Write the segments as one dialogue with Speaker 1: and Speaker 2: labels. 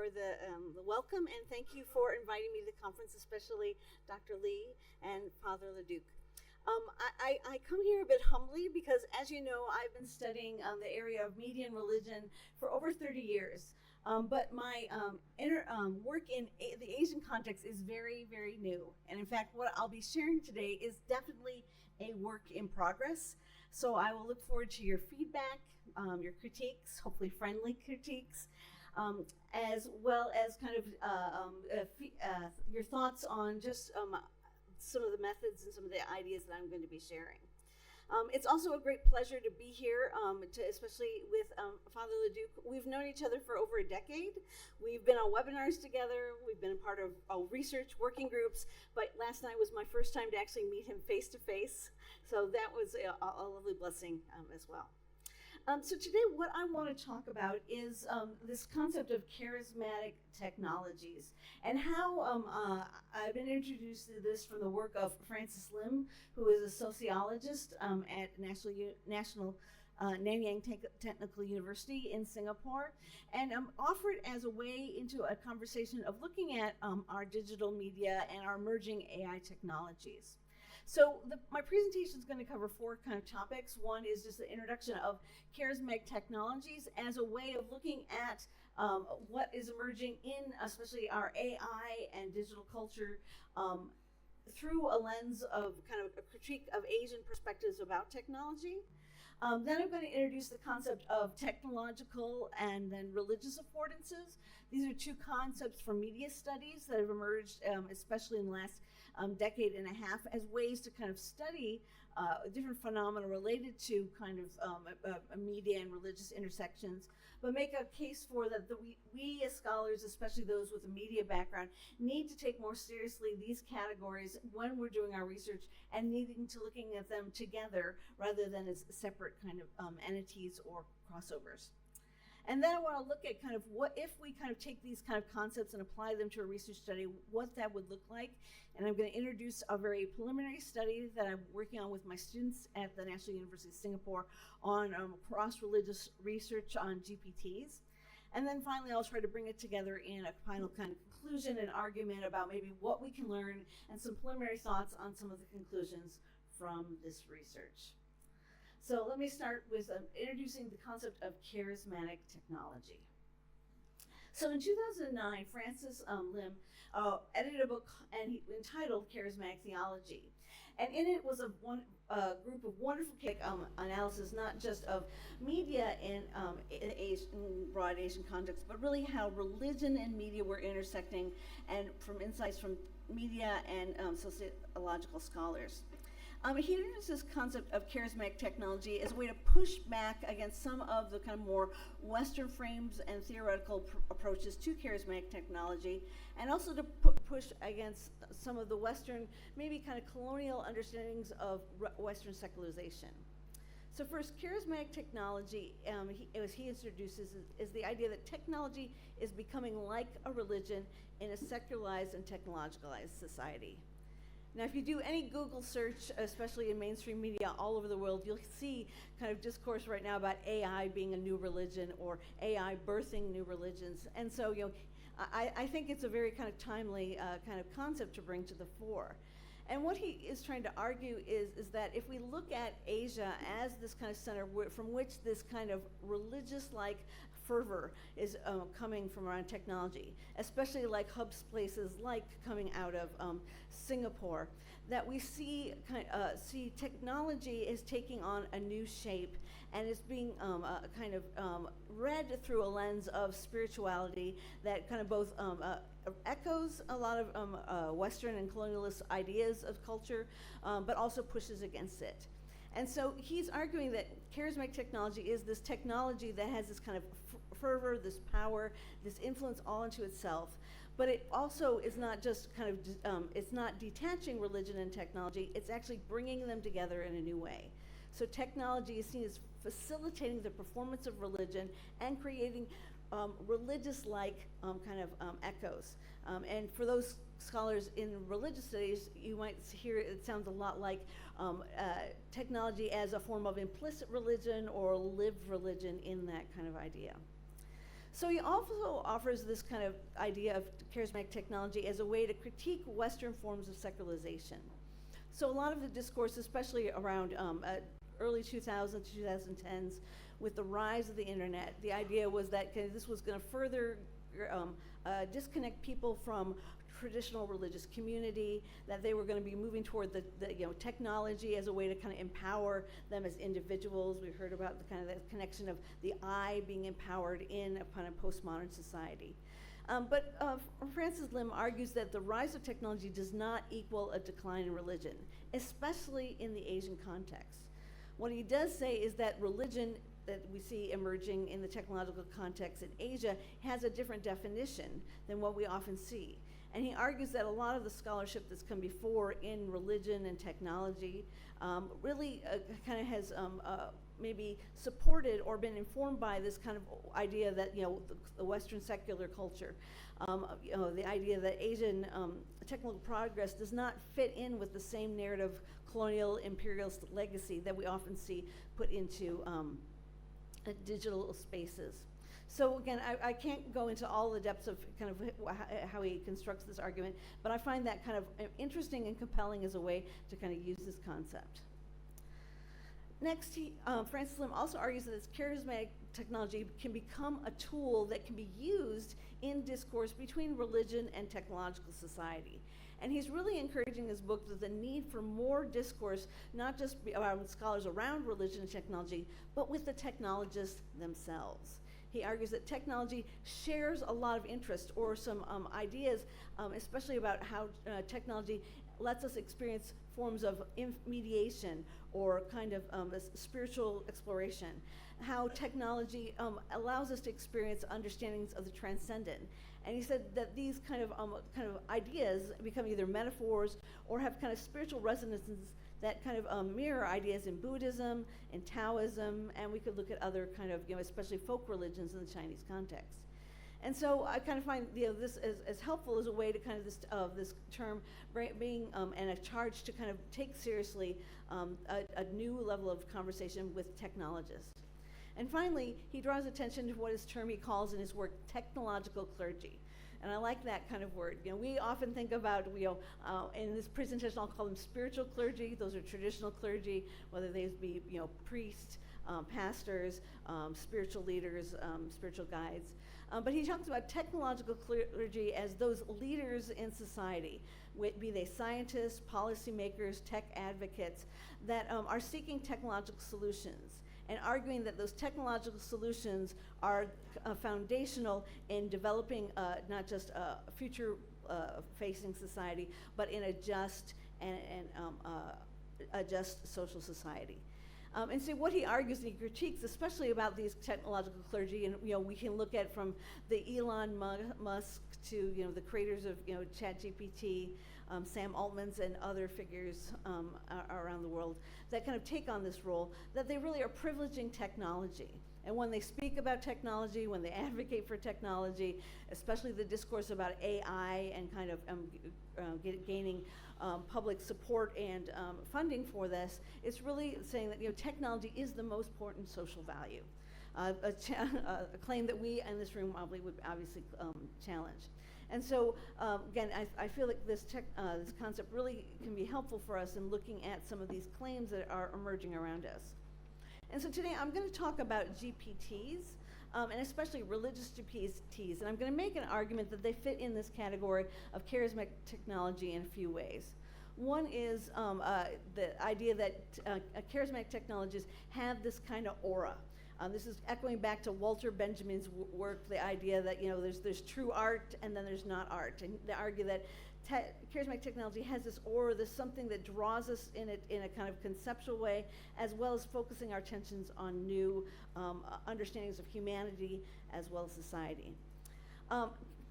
Speaker 1: for the welcome, and thank you for inviting me to the conference, especially Dr. Lee and Father Leduc. I come here a bit humbly because, as you know, I've been studying the area of media and religion for over 30 years. But my work in the Asian context is very, very new. And in fact, what I'll be sharing today is definitely a work in progress. So I will look forward to your feedback, your critiques, hopefully friendly critiques, as well as kind of your thoughts on just some of the methods and some of the ideas that I'm going to be sharing. It's also a great pleasure to be here, especially with Father Leduc. We've known each other for over a decade. We've been on webinars together. We've been a part of research working groups, but last night was my first time to actually meet him face to face. So that was a lovely blessing as well. So today what I want to talk about is this concept of charismatic technologies and how I've been introduced to this from the work of Francis Lim, who is a sociologist at National Nanyang Technical University in Singapore, and offered as a way into a conversation of looking at our digital media and our emerging AI technologies. So my presentation is going to cover four kind of topics. One is just the introduction of charismatic technologies as a way of looking at what is emerging in especially our AI and digital culture through a lens of kind of a critique of Asian perspectives about technology. Then I'm going to introduce the concept of technological and then religious affordances. These are two concepts from media studies that have emerged, especially in the last decade and a half, as ways to kind of study different phenomena related to kind of media and religious intersections, but make a case for that we as scholars, especially those with a media background, need to take more seriously these categories when we're doing our research and needing to looking at them together rather than as separate kind of entities or crossovers. And then I want to look at kind of what if we kind of take these kind of concepts and apply them to a research study, what that would look like. And I'm going to introduce a very preliminary study that I'm working on with my students at the National University of Singapore on cross-religious research on GPTs. And then finally, I'll try to bring it together in a final kind of conclusion and argument about maybe what we can learn and some preliminary thoughts on some of the conclusions from this research. So let me start with introducing the concept of charismatic technology. So in 2009, Francis Lim edited a book entitled Charismatic Theology. And in it was a group of wonderful analysis, not just of media in broad Asian context, but really how religion and media were intersecting, and from insights from media and sociological scholars. He introduced this concept of charismatic technology as a way to push back against some of the kind of more Western frames and theoretical approaches to charismatic technology, and also to push against some of the Western, maybe kind of colonial understandings of Western secularization. So first, charismatic technology, as he introduces, is the idea that technology is becoming like a religion in a secularized and technologicalized society. Now, if you do any Google search, especially in mainstream media all over the world, you'll see kind of discourse right now about AI being a new religion or AI birthing new religions. And so, I think it's a very kind of timely kind of concept to bring to the fore. And what he is trying to argue is that if we look at Asia as this kind of center from which this kind of religious-like fervor is coming from around technology, especially like hubs places like coming out of Singapore, that we see technology is taking on a new shape and is being kind of read through a lens of spirituality that kind of both echoes a lot of Western and colonialist ideas of culture, but also pushes against it. And so he's arguing that charismatic technology is this technology that has this kind of fervor, this power, this influence all into itself. But it also is not just kind of, it's not detaching religion and technology, it's actually bringing them together in a new way. So technology is seen as facilitating the performance of religion and creating religious-like kind of echoes. And for those scholars in religious studies, you might hear it sounds a lot like technology as a form of implicit religion or lived religion in that kind of idea. So he also offers this kind of idea of charismatic technology as a way to critique Western forms of secularization. So a lot of the discourse, especially around early 2000s, 2010s, with the rise of the internet, the idea was that this was going to further disconnect people from traditional religious community, that they were going to be moving toward the technology as a way to kind of empower them as individuals. We heard about the kind of that connection of the I being empowered in upon a postmodern society. But Francis Lim argues that the rise of technology does not equal a decline in religion, especially in the Asian context. What he does say is that religion that we see emerging in the technological context in Asia has a different definition than what we often see. And he argues that a lot of the scholarship that's come before in religion and technology really kind of has maybe supported or been informed by this kind of idea that, the Western secular culture, the idea that Asian technical progress does not fit in with the same narrative colonial imperialist legacy that we often see put into digital spaces. So again, I can't go into all the depths of kind of how he constructs this argument, but I find that kind of interesting and compelling as a way to kind of use this concept. Next, Francis Lim also argues that this charismatic technology can become a tool that can be used in discourse between religion and technological society. And he's really encouraging his book that the need for more discourse, not just around scholars around religion and technology, but with the technologists themselves. He argues that technology shares a lot of interest or some ideas, especially about how technology lets us experience forms of mediation or kind of spiritual exploration, how technology allows us to experience understandings of the transcendent. And he said that these kind of ideas become either metaphors or have kind of spiritual resonances that kind of mirror ideas in Buddhism, in Taoism, and we could look at other kind of, especially folk religions in the Chinese context. And so I kind of find this as helpful as a way to kind of this term being and a charge to kind of take seriously a new level of conversation with technologists. And finally, he draws attention to what his term he calls in his work technological clergy. And I like that kind of word. We often think about, in this presentation, I'll call them spiritual clergy. Those are traditional clergy, whether they be, priests, pastors, spiritual leaders, spiritual guides. But he talks about technological clergy as those leaders in society, be they scientists, policymakers, tech advocates, that are seeking technological solutions and arguing that those technological solutions are foundational in developing not just a future-facing society, but in a just and a just social society. And so what he argues and he critiques, especially about these technological clergy, and we can look at from the Elon Musk to the creators of ChatGPT, Sam Altman's and other figures around the world that kind of take on this role, that they really are privileging technology. And when they speak about technology, when they advocate for technology, especially the discourse about AI and kind of gaining public support and funding for this, it's really saying that technology is the most important social value. A claim that we in this room probably would obviously challenge. And so, again, I feel like this concept really can be helpful for us in looking at some of these claims that are emerging around us. And so today I'm going to talk about GPTs, and especially religious GPTs, and I'm going to make an argument that they fit in this category of charismatic technology in a few ways. One is the idea that charismatic technologies have this kind of aura. This is echoing back to Walter Benjamin's work, the idea that there's true art and then there's not art, and they argue that charismatic technology has this aura, there's something that draws us in a kind of conceptual way, as well as focusing our attentions on new understandings of humanity as well as society.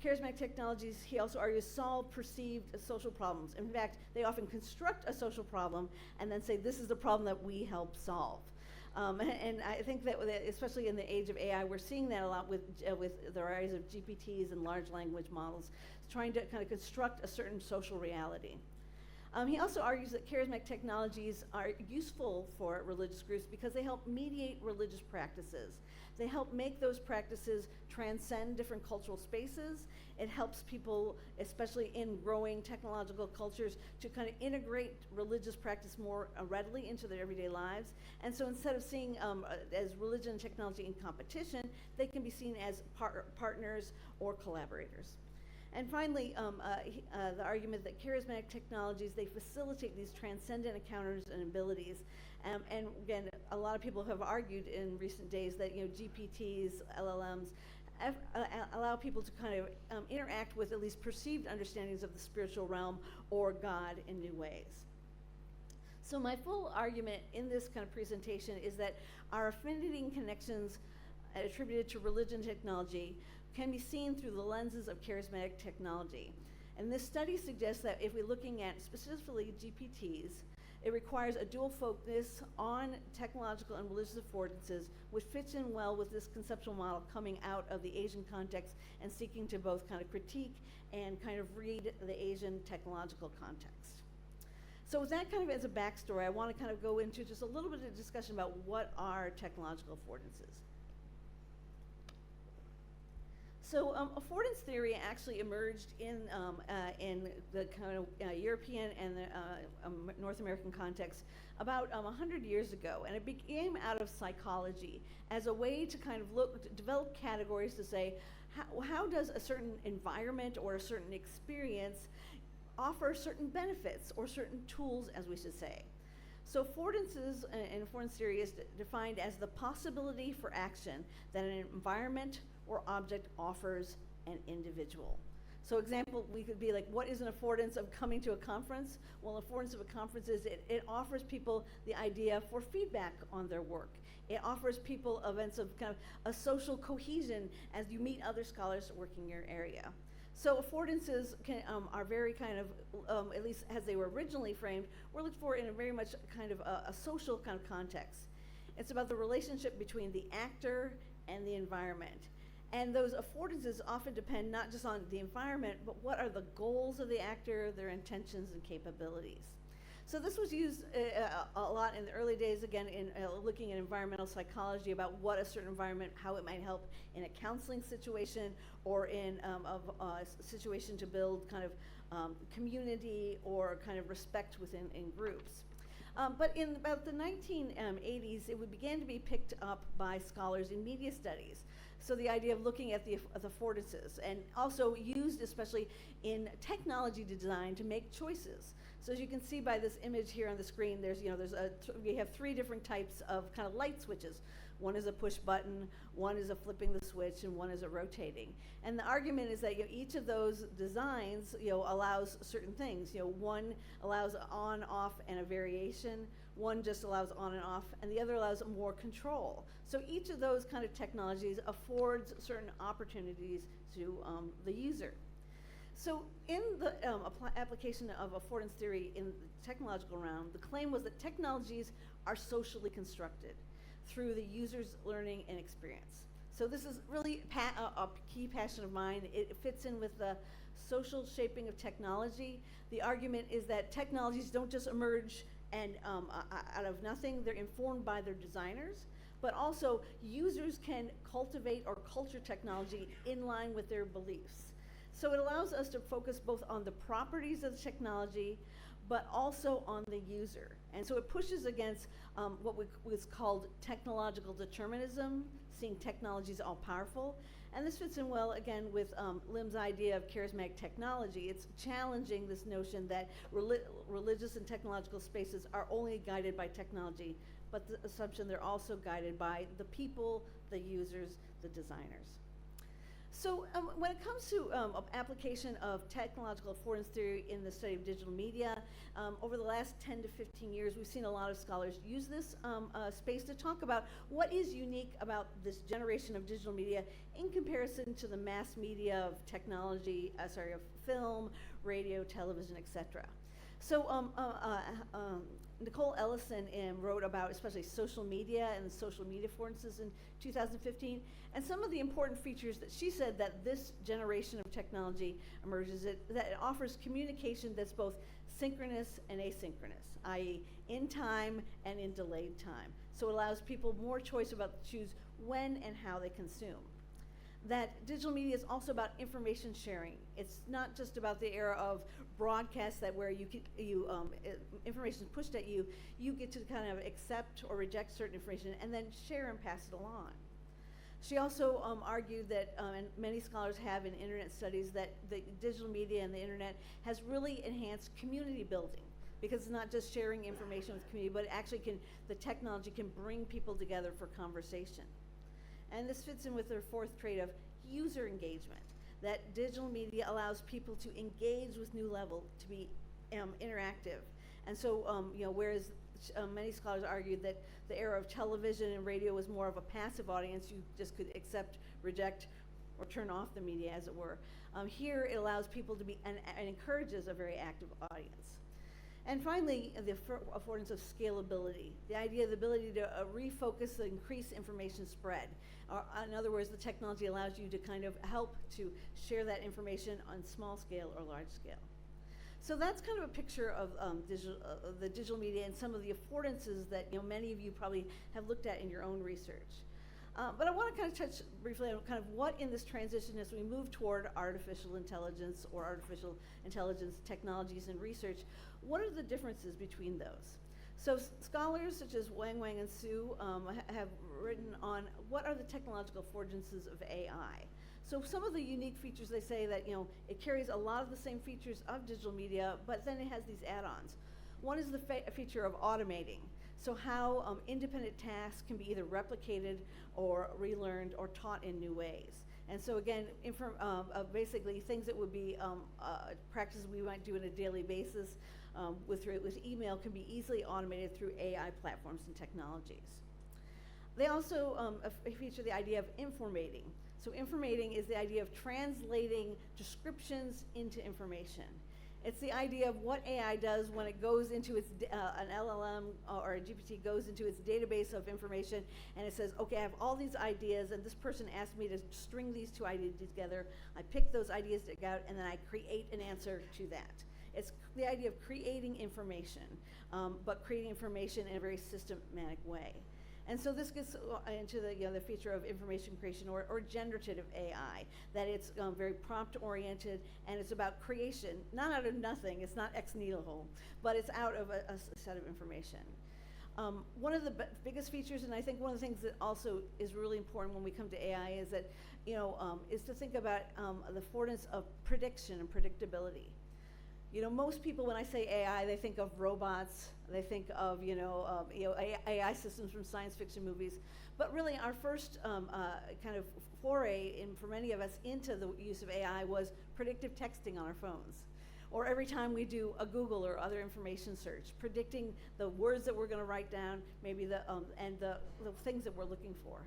Speaker 1: Charismatic technologies, he also argues, solve perceived social problems. In fact, they often construct a social problem and then say, this is the problem that we help solve. And I think that especially in the age of AI, we're seeing that a lot with the rise of GPTs and large language models, trying to kind of construct a certain social reality. He also argues that charismatic technologies are useful for religious groups because they help mediate religious practices. They help make those practices transcend different cultural spaces. It helps people, especially in growing technological cultures, to kind of integrate religious practice more readily into their everyday lives. And so instead of seeing as religion and technology in competition, they can be seen as partners or collaborators. And finally, the argument that charismatic technologies, they facilitate these transcendent encounters and abilities. And again, a lot of people have argued in recent days that GPTs, LLMs, allow people to kind of interact with at least perceived understandings of the spiritual realm or God in new ways. So my full argument in this kind of presentation is that our affinity and connections attributed to religion and technology can be seen through the lenses of charismatic technology. And this study suggests that if we're looking at specifically GPTs, it requires a dual focus on technological and religious affordances, which fits in well with this conceptual model coming out of the Asian context and seeking to both kind of critique and kind of read the Asian technological context. So with that kind of as a backstory, I want to kind of go into just a little bit of discussion about what are technological affordances. So affordance theory actually emerged in the kind of European and the North American context about 100 years ago, and it came out of psychology as a way to kind of develop categories to say, how does a certain environment or a certain experience offer certain benefits or certain tools, as we should say. So affordances in affordance theory is defined as the possibility for action that an environment or object offers an individual. So example, we could be like, what is an affordance of coming to a conference? Well, affordance of a conference is it offers people the idea for feedback on their work. It offers people events of kind of a social cohesion as you meet other scholars working in your area. So affordances are very kind of, at least as they were originally framed, were looked for in a very much kind of a social kind of context. It's about the relationship between the actor and the environment. And those affordances often depend not just on the environment, but what are the goals of the actor, their intentions and capabilities. So this was used a lot in the early days, again, in looking at environmental psychology about what a certain environment, how it might help in a counseling situation or in a situation to build kind of community or kind of respect within groups. But in about the 1980s, it began to be picked up by scholars in media studies. So the idea of looking at the affordances, and also used especially in technology design to make choices. So as you can see by this image here on the screen, we have three different types of kind of light switches. One is a push button, one is a flipping the switch, and one is a rotating. And the argument is that each of those designs allows certain things. One allows on, off, and a variation. One just allows on and off, and the other allows more control. So each of those kind of technologies affords certain opportunities to the user. So in the application of affordance theory in the technological realm, the claim was that technologies are socially constructed through the user's learning and experience. So this is really a key passion of mine. It fits in with the social shaping of technology. The argument is that technologies don't just emerge and out of nothing. They're informed by their designers, but also users can cultivate or culture technology in line with their beliefs. So it allows us to focus both on the properties of the technology, but also on the user. And so it pushes against what was called technological determinism, seeing technology as all powerful. And this fits in well, again, with Lim's idea of charismatic technology. It's challenging this notion that religious and technological spaces are only guided by technology, but the assumption they're also guided by the people, the users, the designers. So when it comes to application of technological affordance theory in the study of digital media, over the last 10 to 15 years, we've seen a lot of scholars use this space to talk about what is unique about this generation of digital media in comparison to the mass media of technology, of film, radio, television, etc. So Nicole Ellison wrote about especially social media and social media affordances in 2015, and some of the important features that she said that this generation of technology emerges, that it offers communication that's both synchronous and asynchronous, i.e. in time and in delayed time. So it allows people more choice about to choose when and how they consume. That digital media is also about information sharing. It's not just about the era of broadcast that where information is pushed at you, you get to kind of accept or reject certain information and then share and pass it along. She also argued that, and many scholars have in internet studies, that the digital media and the internet has really enhanced community building, because it's not just sharing information with community, but the technology can bring people together for conversation. And this fits in with their fourth trait of user engagement, that digital media allows people to engage with new level, to be interactive. And so, whereas many scholars argued that the era of television and radio was more of a passive audience, you just could accept, reject, or turn off the media, as it were. Here, it allows people to be, and encourages a very active audience. And finally, the affordance of scalability, the idea of the ability to refocus the increased information spread. In other words, the technology allows you to kind of help to share that information on small scale or large scale. So that's kind of a picture of the digital media and some of the affordances that many of you probably have looked at in your own research. But I want to kind of touch briefly on kind of what in this transition as we move toward artificial intelligence or artificial intelligence technologies and research, what are the differences between those? So scholars such as Wang and Su have written on what are the technological affordances of AI. So some of the unique features, they say that it carries a lot of the same features of digital media, but then it has these add-ons. One is the feature of automating. So how independent tasks can be either replicated or relearned or taught in new ways. And so again, basically things that would be practices we might do on a daily basis with email can be easily automated through AI platforms and technologies. They also feature the idea of informating. So informating is the idea of translating descriptions into information. It's the idea of what AI does when it goes into its, an LLM or a GPT goes into its database of information and it says, okay, I have all these ideas and this person asked me to string these two ideas together. I pick those ideas together and then I create an answer to that. It's the idea of creating information, but creating information in a very systematic way. And so this gets into the feature of information creation or generative AI, that it's very prompt oriented and it's about creation, not out of nothing, it's not ex nihilo, but it's out of a set of information. One of the biggest features, and I think one of the things that also is really important when we come to AI is that, is to think about the affordance of prediction and predictability. Most people, when I say AI, they think of robots, they think of, AI systems from science fiction movies. But really, our first kind of foray, for many of us, into the use of AI was predictive texting on our phones. Or every time we do a Google or other information search, predicting the words that we're going to write down, maybe the things that we're looking for.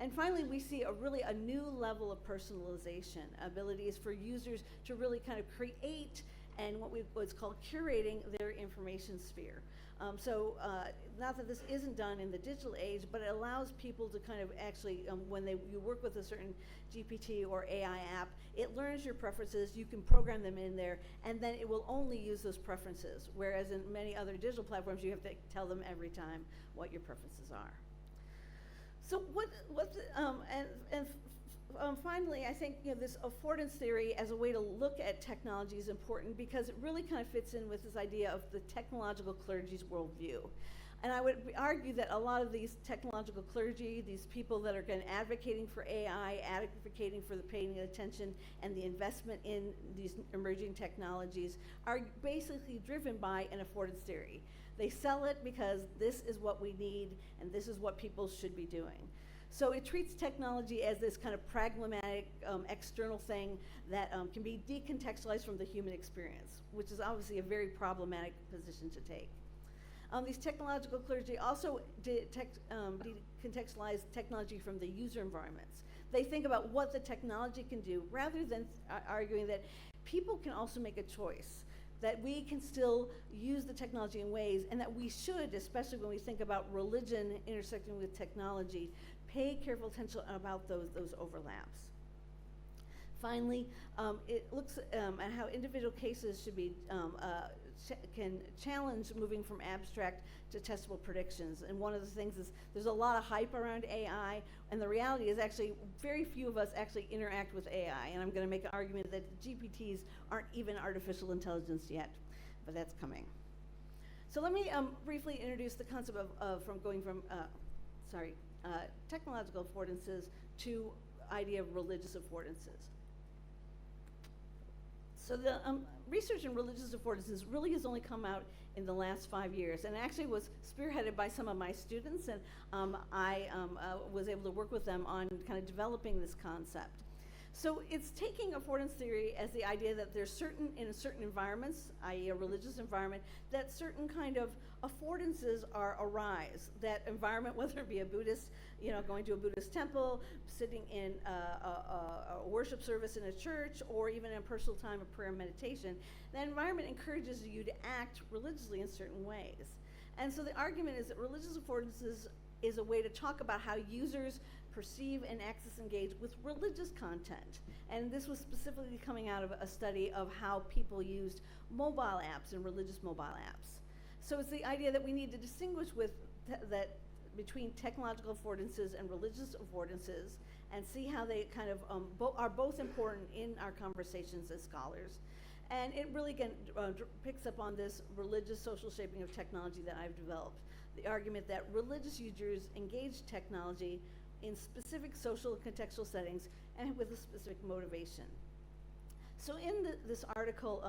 Speaker 1: And finally, we see a new level of personalization, abilities for users to really kind of create and what's called curating their information sphere. Not that this isn't done in the digital age, but it allows people to kind of actually, when you work with a certain GPT or AI app, it learns your preferences, you can program them in there, and then it will only use those preferences. Whereas in many other digital platforms, you have to tell them every time what your preferences are. So finally, I think this affordance theory as a way to look at technology is important because it really kind of fits in with this idea of the technological clergy's worldview. And I would argue that a lot of these technological clergy, these people that are advocating for AI, advocating for the paying attention and the investment in these emerging technologies, are basically driven by an affordance theory. They sell it because this is what we need and this is what people should be doing. So it treats technology as this kind of pragmatic external thing that can be decontextualized from the human experience, which is obviously a very problematic position to take. These technological clergy also decontextualize technology from the user environments. They think about what the technology can do rather than arguing that people can also make a choice. that we can still use the technology in ways, and that we should, especially when we think about religion intersecting with technology, pay careful attention about those overlaps. Finally, it looks at how individual cases should be can challenge moving from abstract to testable predictions. And one of the things is there's a lot of hype around AI, and the reality is actually very few of us actually interact with AI. And I'm going to make an argument that the GPTs aren't even artificial intelligence yet, but that's coming. So let me briefly introduce the concept of going from technological affordances to idea of religious affordances. So the research in religious affordances really has only come out in the last 5 years, and actually was spearheaded by some of my students, and I was able to work with them on kind of developing this concept. So it's taking affordance theory as the idea that there's in certain environments, i.e. a religious environment, that certain kind of affordances arise. That environment, whether it be a Buddhist, going to a Buddhist temple, sitting in a worship service in a church, or even in a personal time of prayer and meditation, that environment encourages you to act religiously in certain ways. And so the argument is that religious affordances is a way to talk about how users perceive and access engage with religious content. And this was specifically coming out of a study of how people used mobile apps and religious mobile apps. So it's the idea that we need to distinguish between technological affordances and religious affordances, and see how they kind of are both important in our conversations as scholars. And it really picks up on this religious social shaping of technology that I've developed. The argument that religious users engage technology in specific social and contextual settings and with a specific motivation. So in this article,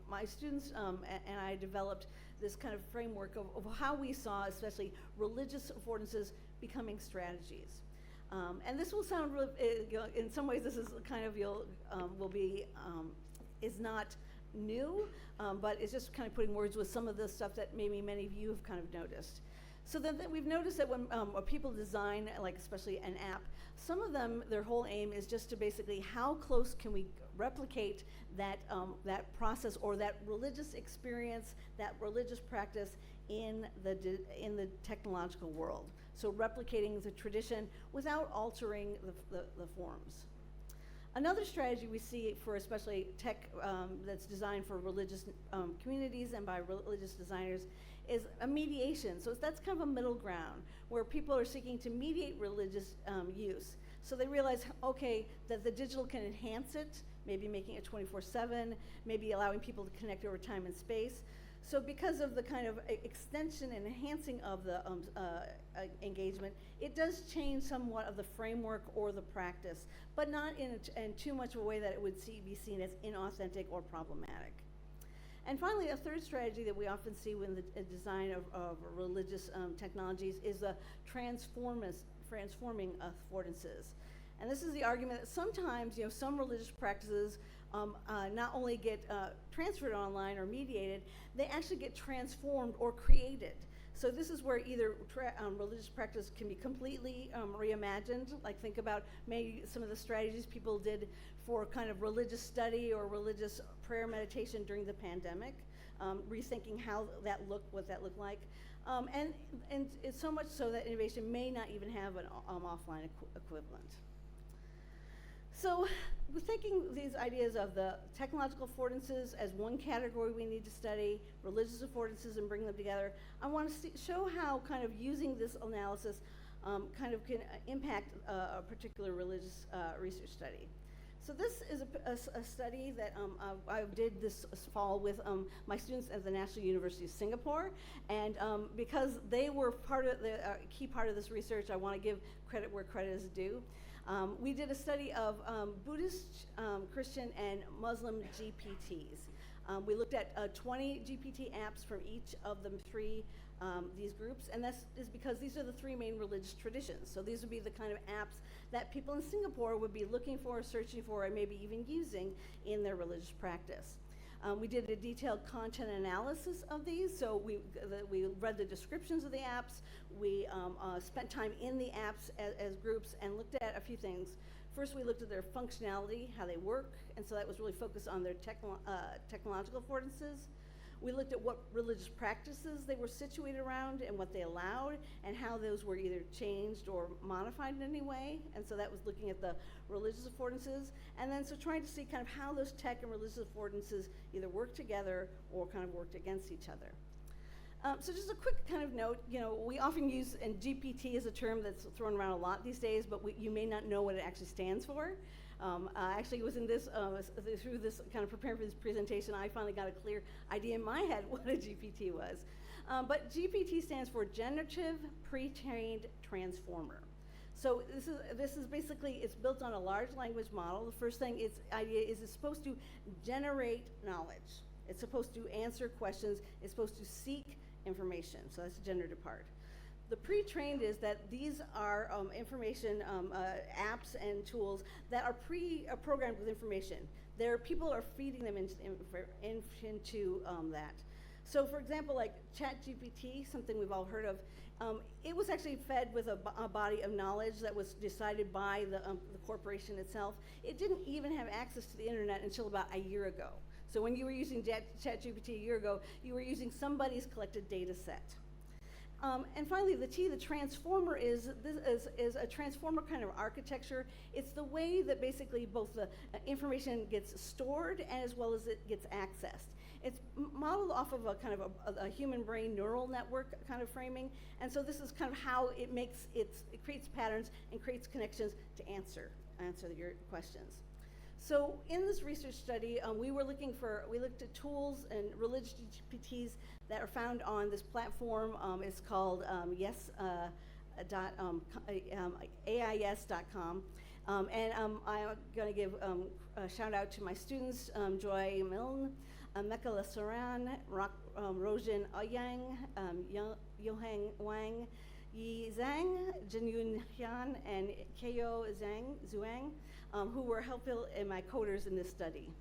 Speaker 1: my students and I developed this kind of framework of how we saw, especially religious affordances, becoming strategies. And this will sound really, in some ways this is kind of, is not new, but it's just kind of putting words with some of the stuff that maybe many of you have kind of noticed. So then we've noticed that when people design, like especially an app, some of them, their whole aim is just to basically how close can we replicate that process or that religious experience, that religious practice in the technological world. So replicating the tradition without altering the forms. Another strategy we see for especially tech that's designed for religious communities and by religious designers is a mediation. So that's kind of a middle ground where people are seeking to mediate religious use. So they realize, okay, that the digital can enhance it, maybe making it 24/7, maybe allowing people to connect over time and space. So because of the kind of extension and enhancing of the engagement, it does change somewhat of the framework or the practice, but not in too much of a way that it would be seen as inauthentic or problematic. And finally, a third strategy that we often see when the design of religious technologies is the transforming affordances. And this is the argument that sometimes, some religious practices not only get transferred online or mediated, they actually get transformed or created. So this is where either religious practice can be completely reimagined, like think about maybe some of the strategies people did for kind of religious study or religious prayer meditation during the pandemic, rethinking how that looked, what that looked like. And it's so much so that innovation may not even have an offline equivalent. So we're thinking these ideas of the technological affordances as one category we need to study, religious affordances, and bring them together. I want to show how kind of using this analysis kind of can impact a particular religious research study. So this is a study that I did this fall with my students at the National University of Singapore, and because they were part of the key part of this research, I want to give credit where credit is due. We did a study of Buddhist, Christian, and Muslim GPTs. We looked at 20 GPT apps from each of the these groups, and that is because these are the three main religious traditions. So these would be the kind of apps that people in Singapore would be looking for, searching for, and maybe even using in their religious practice. We did a detailed content analysis of these, so we read the descriptions of the apps, we spent time in the apps as groups and looked at a few things. First, we looked at their functionality, how they work, and so that was really focused on their technological affordances. We looked at what religious practices they were situated around and what they allowed, and how those were either changed or modified in any way. And so that was looking at the religious affordances. And then so trying to see kind of how those tech and religious affordances either work together or kind of worked against each other. So just a quick kind of note, we often use, and GPT is a term that's thrown around a lot these days, but you may not know what it actually stands for. Actually, it was in this, through this kind of preparing for this presentation, I finally got a clear idea in my head what a GPT was. But GPT stands for Generative Pre-trained Transformer. So this is basically, it's built on a large language model. The first thing its idea is it's supposed to generate knowledge. It's supposed to answer questions. It's supposed to seek information. So that's the generative part. The pre-trained is that these are information apps and tools that are programmed with information. People are feeding them into that. So for example, like ChatGPT, something we've all heard of, it was actually fed with a body of knowledge that was decided by the corporation itself. It didn't even have access to the internet until about a year ago. So when you were using ChatGPT a year ago, you were using somebody's collected data set. And finally, the transformer is a transformer kind of architecture. It's the way that basically both the information gets stored as well as it gets accessed. It's modeled off of a kind of a human brain neural network kind of framing. And so this is kind of how it creates patterns and creates connections to answer your questions. So in this research study, we looked at tools and religious GPTs that are found on this platform. It's called AIS.com. And I'm going to give a shout out to my students, Joy Milne, Mekala Saran, Rojan Oyang, Yohang Wang, Yi Zhang, Jinyun Hyun, and Keo Zhuang, who were helpful in my coders in this study.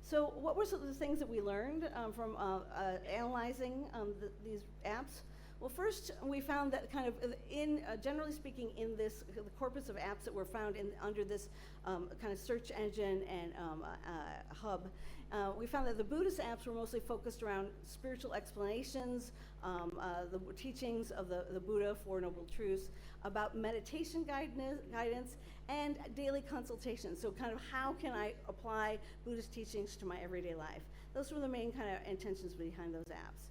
Speaker 1: So what were some of the things that we learned from analyzing these apps? Well, first, we found that kind of generally speaking, in the corpus of apps that were found under this kind of search engine and hub, we found that the Buddhist apps were mostly focused around spiritual explanations, the teachings of the Buddha, Four Noble Truths, about meditation guidance, and daily consultations. So kind of how can I apply Buddhist teachings to my everyday life? Those were the main kind of intentions behind those apps.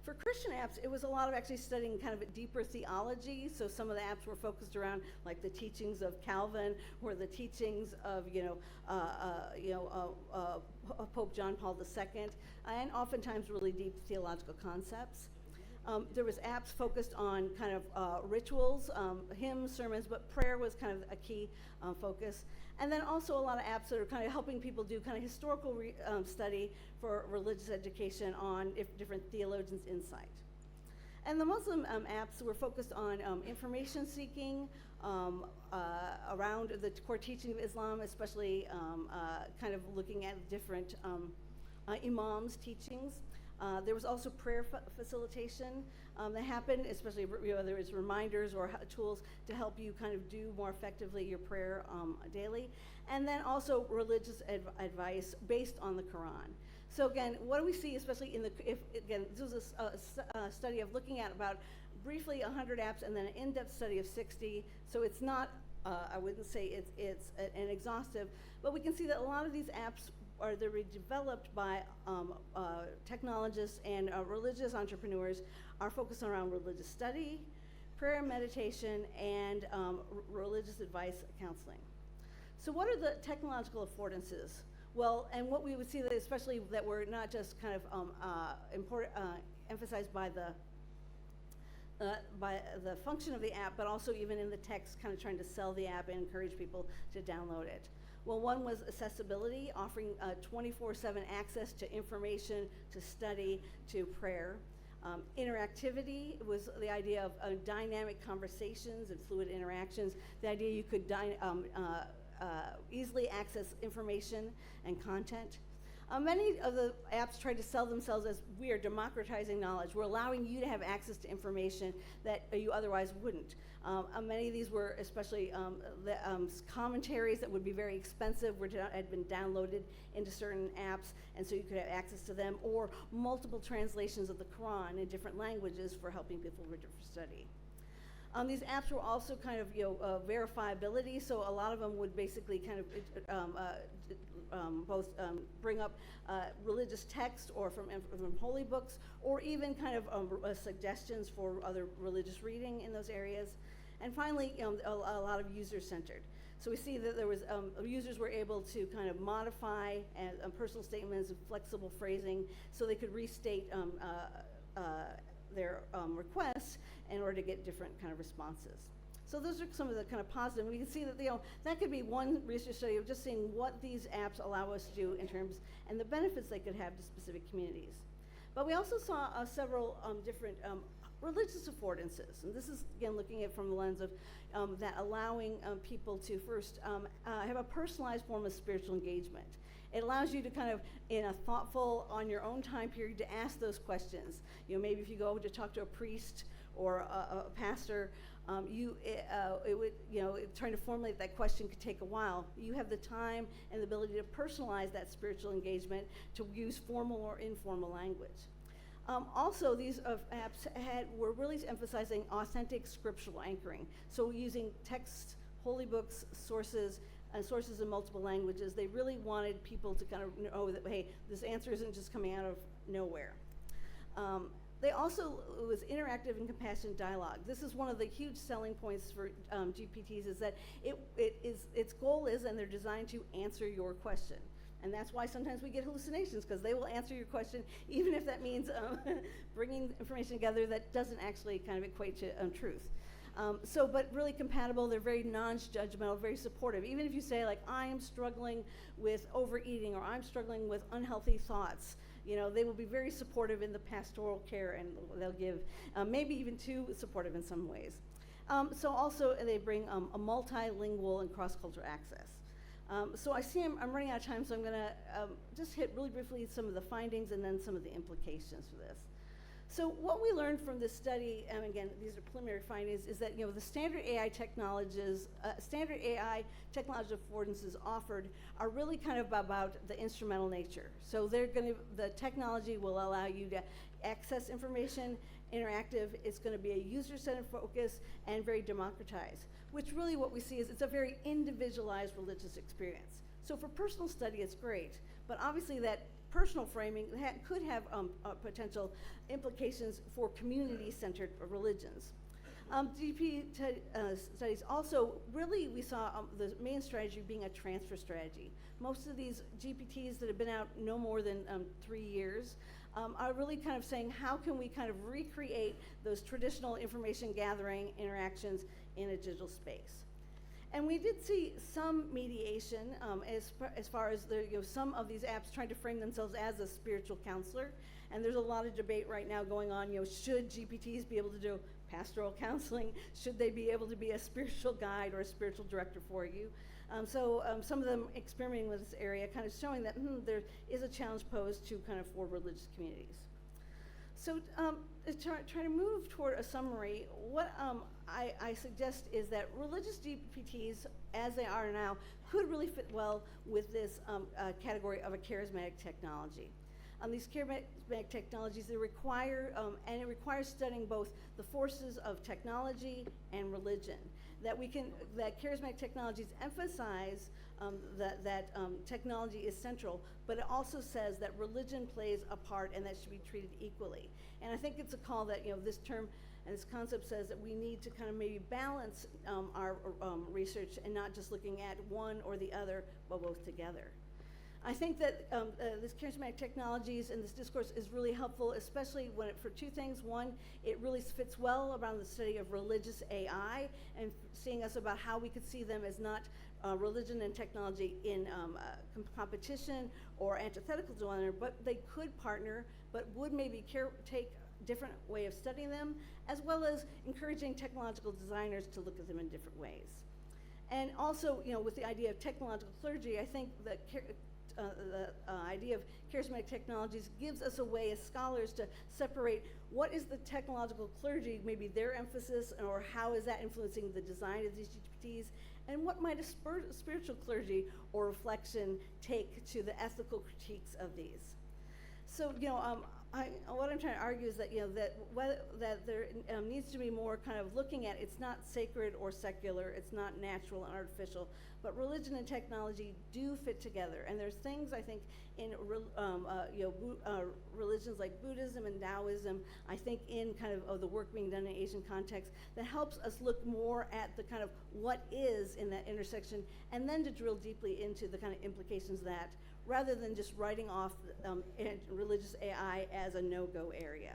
Speaker 1: For Christian apps, it was a lot of actually studying kind of a deeper theology. So some of the apps were focused around like the teachings of Calvin, or the teachings of Pope John Paul II, and oftentimes really deep theological concepts. There was apps focused on kind of rituals, hymns, sermons, but prayer was kind of a key focus. And then also a lot of apps that are kind of helping people do kind of historical study for religious education on different theologians' insight. And the Muslim apps were focused on information seeking around the core teaching of Islam, especially kind of looking at different imams' teachings. There was also prayer facilitation that happened, especially whether it's reminders or tools to help you kind of do more effectively your prayer daily. And then also religious advice based on the Quran. So again, what do we see, especially this was a study of looking at about briefly 100 apps and then an in-depth study of 60. So it's not, I wouldn't say it's an exhaustive, but we can see that a lot of these apps they're developed by technologists and religious entrepreneurs, are focused around religious study, prayer and meditation, and religious advice counseling. So what are the technological affordances? Well, and what we would see that especially that were not just kind of emphasized by the function of the app, but also even in the text, kind of trying to sell the app and encourage people to download it. Well, one was accessibility, offering 24/7 access to information, to study, to prayer. Interactivity was the idea of dynamic conversations and fluid interactions, the idea you could easily access information and content. Many of the apps try to sell themselves as we are democratizing knowledge. We're allowing you to have access to information that you otherwise wouldn't. Many of these were especially commentaries that would be very expensive, had been downloaded into certain apps, and so you could have access to them, or multiple translations of the Quran in different languages for helping people with different study. These apps were also kind of, verifiability, so a lot of them would basically kind of both bring up religious text or from holy books, or even kind of suggestions for other religious reading in those areas. And finally, a lot of user-centered. So we see that there was, users were able to kind of modify personal statements and flexible phrasing so they could restate their requests in order to get different kind of responses. So those are some of the kind of positive. We can see that that could be one research study of just seeing what these apps allow us to do in terms and the benefits they could have to specific communities. But we also saw several different religious affordances, and this is again looking at from the lens of that allowing people to first have a personalized form of spiritual engagement. It allows you to kind of, in a thoughtful, on your own time period, to ask those questions. Maybe if you go to talk to a priest or a pastor, trying to formulate that question could take a while. You have the time and the ability to personalize that spiritual engagement to use formal or informal language. Also, these apps were really emphasizing authentic scriptural anchoring. So using text, holy books, sources in multiple languages. They really wanted people to kind of know that, hey, this answer isn't just coming out of nowhere. They also, with interactive and compassionate dialogue, this is one of the huge selling points for GPTs, is that its goal is, and they're designed to answer your question. And that's why sometimes we get hallucinations, because they will answer your question, even if that means bringing information together that doesn't actually kind of equate to truth. But really compatible, they're very non-judgmental, very supportive. Even if you say, like, I am struggling with overeating, or I'm struggling with unhealthy thoughts, they will be very supportive in the pastoral care, and they'll give, maybe even too supportive in some ways. So also they bring a multilingual and cross-cultural access. So I see I'm running out of time, so I'm gonna just hit really briefly some of the findings and then some of the implications for this. So what we learned from this study, and again, these are preliminary findings, is that the standard AI technologies, affordances offered are really kind of about the instrumental nature. So the technology will allow you to access information, interactive, it's gonna be a user-centered focus, and very democratized, which really what we see is it's a very individualized religious experience. So for personal study, it's great, but obviously that personal framing could have potential implications for community-centered religions. GP studies also, really we saw the main strategy being a transfer strategy. Most of these GPTs that have been out no more than 3 years are really kind of saying, how can we kind of recreate those traditional information gathering interactions in a digital space? And we did see some mediation as far as some of these apps trying to frame themselves as a spiritual counselor. And there's a lot of debate right now going on, should GPTs be able to do pastoral counseling? Should they be able to be a spiritual guide or a spiritual director for you? Some of them experimenting with this area, kind of showing that there is a challenge posed to kind of for religious communities. So to try to move toward a summary, what I suggest is that religious GPTs, as they are now, could really fit well with this category of a charismatic technology. These charismatic technologies, they require, and it requires studying both the forces of technology and religion. That charismatic technologies emphasize that technology is central, but it also says that religion plays a part and that should be treated equally. And I think it's a call that this term and this concept says that we need to kind of maybe balance our research and not just looking at one or the other, but both together. I think that this charismatic technologies and this discourse is really helpful, especially for two things. One, it really fits well around the study of religious AI and seeing us about how we could see them as not religion and technology in competition or antithetical to one another, but they could partner, but would maybe take a different way of studying them, as well as encouraging technological designers to look at them in different ways. And also, with the idea of technological clergy, I think that idea of charismatic technologies gives us a way as scholars to separate what is the technological clergy, maybe their emphasis, or how is that influencing the design of these GPTs, and what might a spiritual clergy or reflection take to the ethical critiques of these. So, what I'm trying to argue is that, that there needs to be more kind of looking at, it's not sacred or secular, it's not natural and artificial, but religion and technology do fit together. And there's things, I think, in religions like Buddhism and Taoism, I think in kind of the work being done in Asian context, that helps us look more at the kind of what is in that intersection, and then to drill deeply into the kind of implications of that, rather than just writing off religious AI as a no-go area.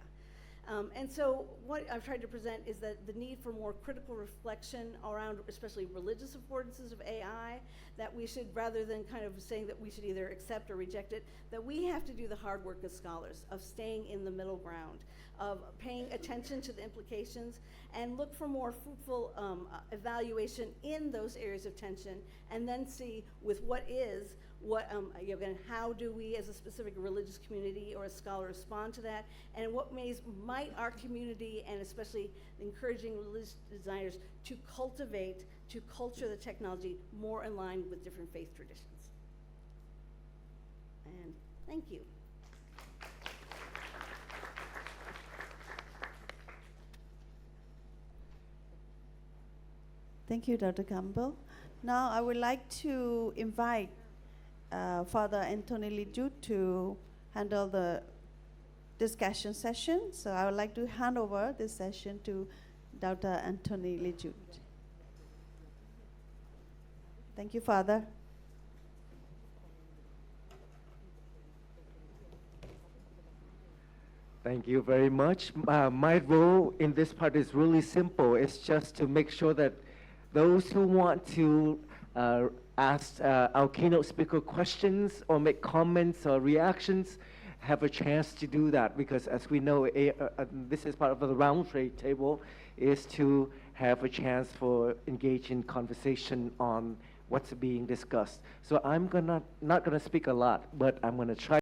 Speaker 1: And so what I've tried to present is that the need for more critical reflection around especially religious affordances of AI, that we should, rather than kind of saying that we should either accept or reject it, that we have to do the hard work as scholars of staying in the middle ground, of paying attention to the implications, and look for more fruitful evaluation in those areas of tension, and then see with how do we as a specific religious community or a scholar respond to that, and what ways might our community, and especially encouraging religious designers to culture the technology more in line with different faith traditions. And thank you.
Speaker 2: Thank you, Dr. Campbell. Now I would like to invite Father Anthony Lijut to handle the discussion session. So I would like to hand over this session to Dr. Anthony Lijut. Thank you, Father.
Speaker 3: Thank you very much. My role in this part is really simple. It's just to make sure that those who want to ask our keynote speaker questions or make comments or reactions have a chance to do that, because as we know, this is part of the roundtable, is to have a chance for engage in conversation on what's being discussed. So I'm not gonna speak a lot, but I'm gonna try